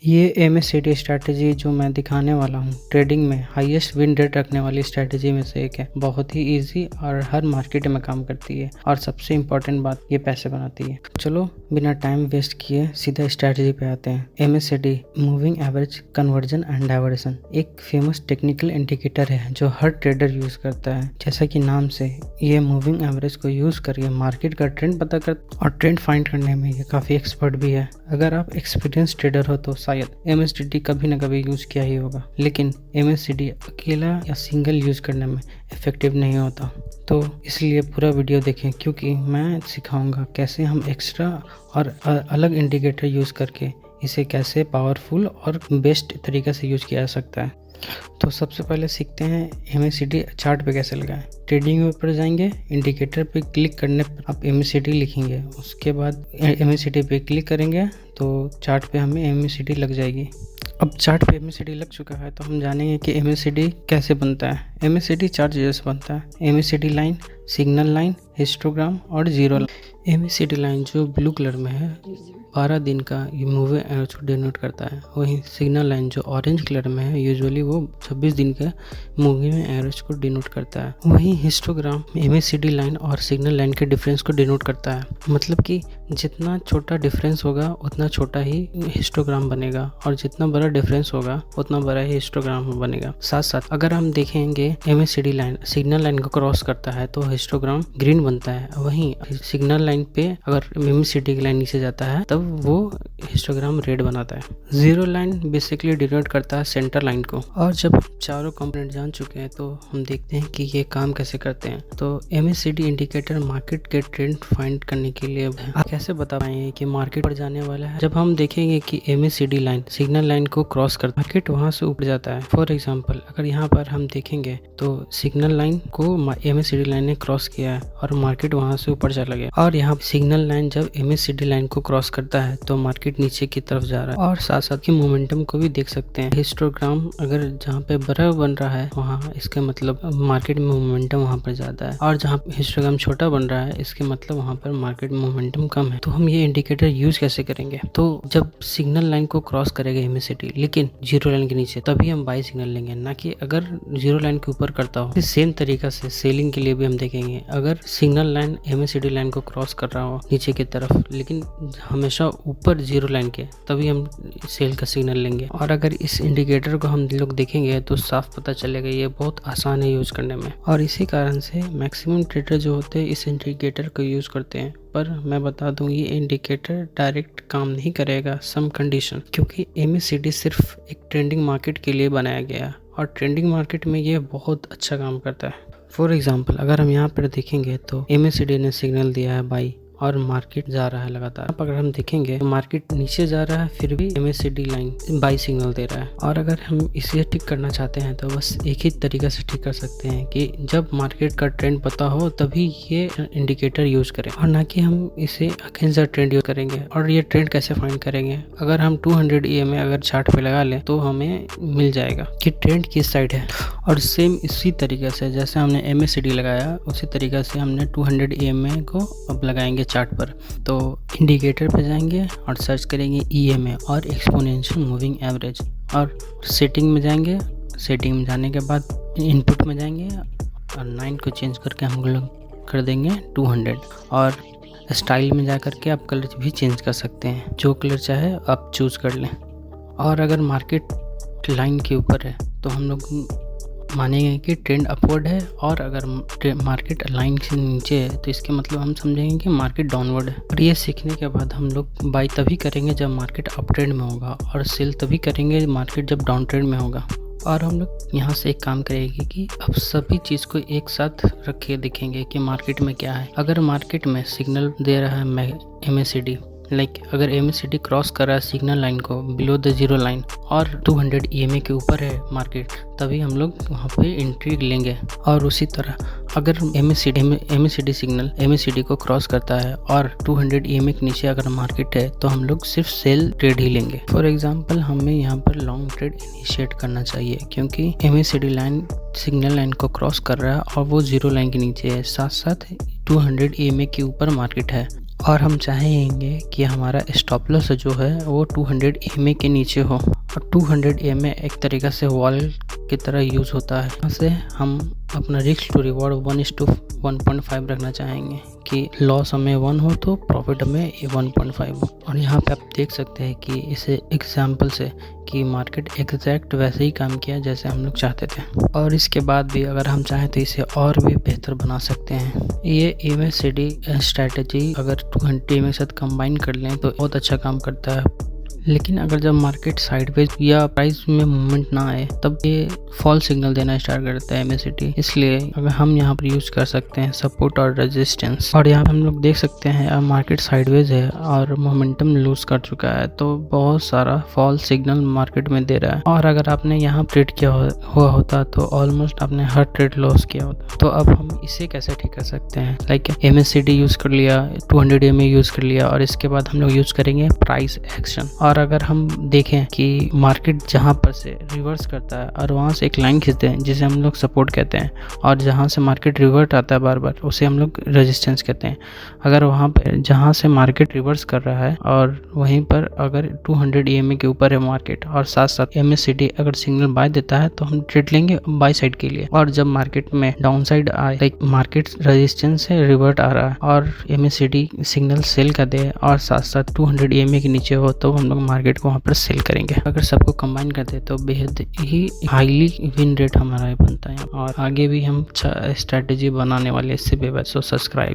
ये MSCD strategy जो मैं दिखाने वाला हूँ ट्रेडिंग में हाईएस्ट विन रेट रखने वाली स्ट्रैटेजी में से एक है। बहुत ही इजी और हर मार्केट में काम करती है और सबसे इम्पोर्टेंट बात ये पैसे बनाती है। चलो बिना टाइम वेस्ट किए सीधा स्ट्रैटेजी पे आते हैं। MACD moving average convergence and divergence एक फेमस टेक्निकल इंडिकेटर है जो हर ट्रेडर यूज करता है। जैसा कि नाम से ये मूविंग एवरेज को यूज करके मार्केट का ट्रेंड पता कर और ट्रेंड फाइंड करने में ये काफी एक्सपर्ट भी है। अगर आप एक्सपीरियंस ट्रेडर हो तो शायद एमएससीडी कभी ना कभी यूज किया ही होगा, लेकिन एमएससीडी अकेला या सिंगल यूज करने में इफेक्टिव नहीं होता। तो इसलिए पूरा वीडियो देखें क्योंकि मैं सिखाऊंगा कैसे हम एक्स्ट्रा और अलग इंडिकेटर यूज करके इसे कैसे पावरफुल और बेस्ट तरीके से यूज किया जा सकता है। तो सबसे पहले सीखते हैं एमएससीडी चार्ट पे कैसे लगाएं। ट्रेडिंग व्यू पर जाएंगे, इंडिकेटर पे क्लिक करने पर आप एमएससीडी लिखेंगे, उसके बाद एमएससीडी पे क्लिक करेंगे तो चार्ट पे हमें एमएससीडी लग जाएगी। अब चार्ट पे एमएससीडी लग चुका है तो हम जानेंगे कि एमएससीडी कैसे बनता है। एमएससीडी चार्ट जैसे बनता है, MSCD line, signal line, histogram और जीरो लाइन। एमएससीडी लाइन जो ब्लू कलर में है 12 दिन का ये मूविंग एवरेज को डिनोट करता है। वहीं सिग्नल लाइन जो ऑरेंज कलर में है यूजुअली वो 26 दिन का मूविंग एवरेज को डिनोट करता है। वहीं हिस्टोग्राम एमएससीडी लाइन और सिग्नल लाइन के डिफरेंस को डिनोट करता है। मतलब कि जितना छोटा डिफरेंस होगा उतना छोटा ही हिस्टोग्राम बनेगा और जितना बड़ा डिफरेंस होगा उतना बड़ा ही हिस्टोग्राम बनेगा। साथ साथ अगर हम देखेंगे एमएससीडी लाइन सिग्नल लाइन को क्रॉस करता है तो हिस्टोग्राम ग्रीन बनता है। वहीं सिग्नल लाइन पे अगर एमएससीडी की लाइन नीचे जाता है तब वो हिस्टोग्राम रेड बनाता है। जीरो लाइन बेसिकली डिनोट करता है सेंटर लाइन को। और जब चारों कंपोनेंट जान चुके हैं तो हम देखते हैं कि ये काम कैसे करते हैं। तो एमएससीडी इंडिकेटर मार्केट के ट्रेंड फाइंड करने के लिए आप कैसे बता पाएंगे कि मार्केट पर जाने वाला है। जब हम देखेंगे कि एमएससीडी लाइन सिग्नल लाइन को क्रॉस कर मार्केट वहां से ऊपर जाता है। फॉर एग्जांपल अगर यहाँ पर हम देखेंगे तो सिग्नल लाइन को एमएससीडी लाइन ने क्रॉस किया है और मार्केट वहां से ऊपर चला गया। और यहाँ सिग्नल लाइन जब एमएससीडी लाइन को क्रॉस करता है तो मार्केट नीचे की तरफ जा रहा है। और साथ साथ की मोमेंटम को भी देख सकते हैं। हिस्टोग्राम अगर जहाँ पे बड़ा बन रहा है वहाँ इसके मतलब मार्केट में मोमेंटम वहाँ पर ज्यादा है, और जहाँ हिस्टोग्राम छोटा बन रहा है इसके मतलब वहाँ पर मार्केट में मोमेंटम कम है। तो हम ये इंडिकेटर यूज कैसे करेंगे। तो जब सिग्नल लाइन को क्रॉस करेगा एमएससीडी लेकिन जीरो लाइन के नीचे तभी हम बाई सिग्नल लेंगे, ना कि अगर जीरो लाइन के ऊपर करता हो। सेम तरीका से सेलिंग के लिए भी हम देखेंगे अगर सिग्नल लाइन एमएससीडी लाइन को क्रॉस कर रहा हो नीचे की तरफ लेकिन हमेशा ऊपर जीरो लाइन के तभी हम सेल का सिग्नल लेंगे। और अगर इस इंडिकेटर को हम लोग देखेंगे तो साफ पता चलेगा ये बहुत आसान है यूज करने में। और इसी कारण से मैक्सिमम ट्रेडर जो होते हैं इस इंडिकेटर को यूज करते हैं। पर मैं बता दूं ये इंडिकेटर डायरेक्ट काम नहीं करेगा सम कंडीशन, क्योंकि एमएससीडी सिर्फ एक ट्रेंडिंग मार्केट के लिए बनाया गया और ट्रेंडिंग मार्केट में ये बहुत अच्छा काम करता है। फॉर एग्जाम्पल अगर हम यहाँ पर देखेंगे तो एमएससीडी ने सिग्नल दिया है बाई और मार्केट जा रहा है लगातार। अब अगर हम देखेंगे तो मार्केट नीचे जा रहा है फिर भी एमएससीडी लाइन बाई सिग्नल दे रहा है। और अगर हम इसे ठीक करना चाहते हैं तो बस एक ही तरीका से ठीक कर सकते हैं कि जब मार्केट का ट्रेंड पता हो तभी ये इंडिकेटर यूज करें और ना कि हम इसे अगेंस्ट द ट्रेंड यूज करेंगे। और ये ट्रेंड कैसे फाइंड करेंगे, अगर हम 200 EMA अगर चार्ट पे लगा लें तो हमें मिल जाएगा कि ट्रेंड किस साइड है। और सेम इसी तरीके से जैसे हमने एमएससीडी लगाया उसी तरीके से हमने 200 EMA को अब लगाएंगे चार्ट पर। तो इंडिकेटर पे जाएंगे और सर्च करेंगे EMA और एक्सपोनेंशियल मूविंग एवरेज और सेटिंग में जाएंगे। सेटिंग में जाने के बाद इनपुट में जाएंगे और 9 को चेंज करके हम लोग कर देंगे 200। और स्टाइल में जा करके आप कलर भी चेंज कर सकते हैं, जो कलर चाहे आप चूज कर लें। और अगर मार्केट लाइन के ऊपर है तो हम लोग मानेंगे कि ट्रेंड अपवर्ड है, और अगर मार्केट लाइन से नीचे है तो इसके मतलब हम समझेंगे कि मार्केट डाउनवर्ड है। और ये सीखने के बाद हम लोग बाई तभी करेंगे जब मार्केट अप ट्रेंड में होगा और सेल तभी करेंगे मार्केट जब डाउन ट्रेंड में होगा। और हम लोग यहाँ से एक काम करेंगे कि अब सभी चीज़ को एक साथ रख के देखेंगे कि मार्केट में क्या है। अगर मार्केट में सिग्नल दे रहा है एमएससीडी अगर एमएससीडी क्रॉस कर रहा है सिग्नल लाइन को बिलो द जीरो लाइन और 200 EMA के ऊपर है मार्केट तभी हम लोग वहाँ पे एंट्री लेंगे। और उसी तरह अगर एमएससीडी सिग्नल एमएससीडी को क्रॉस करता है और 200 EMA के नीचे अगर मार्केट है तो हम लोग सिर्फ सेल ट्रेड ही लेंगे। फॉर एग्जांपल हमें यहाँ पर लॉन्ग ट्रेड इनिशिएट करना चाहिए क्योंकि एमएससीडी लाइन सिग्नल लाइन को क्रॉस कर रहा है और वो जीरो लाइन के नीचे है, साथ साथ 200 EMA के ऊपर मार्केट है। और हम चाहेंगे कि हमारा स्टॉप लॉस जो है वो 200 EMA के नीचे हो। और 200 EMA एक तरीक़ा से वॉल की तरह यूज़ होता है। यहाँ से हम अपना रिस्क टू रिवॉर्ड 1:1.5 रखना चाहेंगे कि लॉस हमें 1 हो तो प्रॉफिट हमें 1.5 हो। और यहाँ पे आप देख सकते हैं कि इसे एग्जाम्पल से कि मार्केट एग्जैक्ट वैसे ही काम किया जैसे हम लोग चाहते थे। और इसके बाद भी अगर हम चाहें तो इसे और भी बेहतर बना सकते हैं। ये MACD स्ट्रैटेजी अगर 200 EMA के साथ कंबाइन कर लें तो बहुत अच्छा काम करता है। लेकिन अगर जब मार्केट साइडवेज या प्राइस में मूवमेंट ना आए तब ये फॉल सिग्नल देना स्टार्ट करता है MACD। इसलिए अगर हम यहाँ पर यूज़ कर सकते हैं सपोर्ट और रेजिस्टेंस। और यहाँ हम लोग देख सकते हैं अब मार्केट साइडवेज है और मोमेंटम लूज कर चुका है तो बहुत सारा फॉल सिग्नल मार्केट में दे रहा है। और अगर आपने यहाँ ट्रेड किया हुआ होता तो ऑलमोस्ट आपने हर ट्रेड लॉस किया होता। तो अब हम इसे कैसे ठीक कर सकते हैं? लाइक MACD यूज़ कर लिया, 200 EMA यूज़ कर लिया और इसके बाद हम लोग यूज़ करेंगे प्राइस एक्शन। और अगर हम देखें कि मार्केट जहाँ पर से रिवर्स करता है और वहाँ से एक लाइन खींचते हैं जिसे हम लोग सपोर्ट कहते हैं, और जहाँ से मार्केट रिवर्ट आता है बार बार उसे हम लोग रेजिस्टेंस कहते हैं। अगर वहाँ पर जहाँ से मार्केट रिवर्स कर रहा है और वहीं पर अगर 200 EMA के ऊपर है मार्केट और साथ साथ MACD अगर सिग्नल बाय देता है तो हम ट्रेड लेंगे बाय साइड के लिए। और जब मार्केट में डाउन साइड आए, लाइक मार्केट रेजिस्टेंस से रिवर्ट आ रहा है और MACD सिग्नल सेल कर दे और साथ साथ 200 EMA के नीचे हो तो हम लोग मार्केट को वहाँ पर सेल करेंगे। अगर सबको कंबाइन करते हैं तो बेहद ही हाईली विन रेट हमारा बनता है। और आगे भी हम अच्छा स्ट्रैटेजी बनाने वाले इससे बेबस। So subscribe.